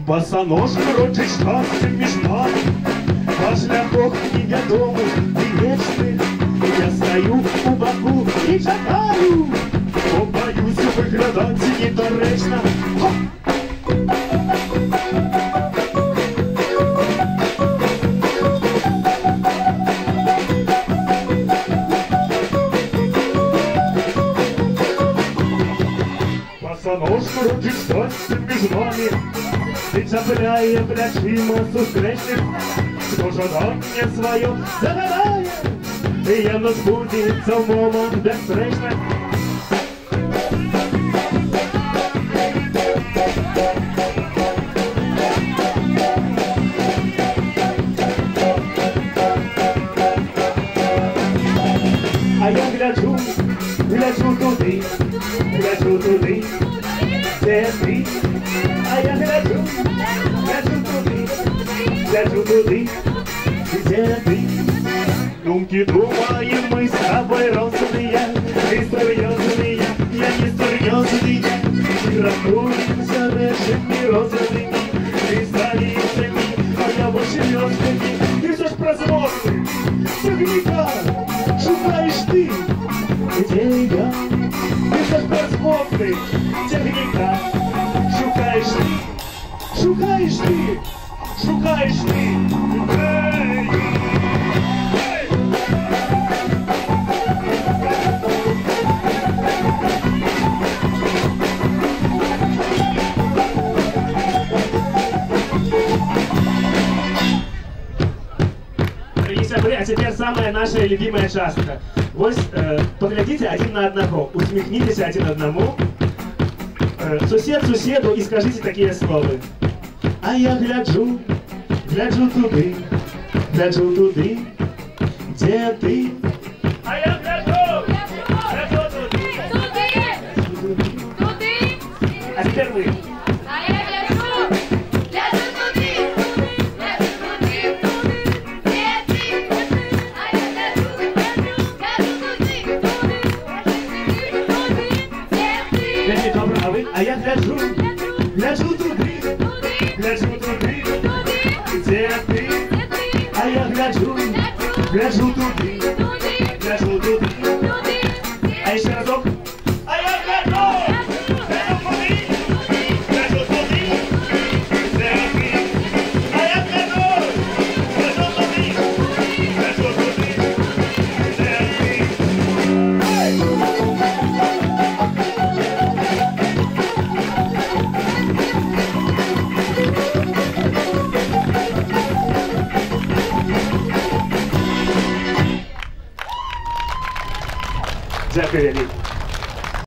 Босоножка крочить шансом між нами, по шляхах невідомих і вічних. Я стою у боку і чекаю, бо боюсь виглядати недоречно. Босоножка крочить шансом між нами, і цепляє плечима зустрічних. Хто жадання своє загадає, і я не збудеться в момент безстречний. А я гляджу туди, де ти. А я гляджу туди, где ты? Думки думаем мы с тобой розовые, ты серьезные, я не серьезный. Мы расстроимся нашими розовыми кристаллицами, а я больше звездами. Ты все ж прозрачный, согника, шукаешь ты, где я? Ты все ж прозрачный, техника, шукаешь ты, шукаешь ты. Шукаєш ти. А теперь самая наша любимая частка. Вот поглядите один на одного, усмехнитесь один одному, сусед суседу и скажите такие слова. А я гляджу туди, де ти. А я гляджу туди. А теперь вы. А я гляджу туди, де ти. А я гляджу туди, де ти. Добре, а ви? А я гляджу туди. Где ты? А я гляджу туди. А еще разок. А я гляджу туди. Где ты? А я гляджу туди. Дякую, Лілі.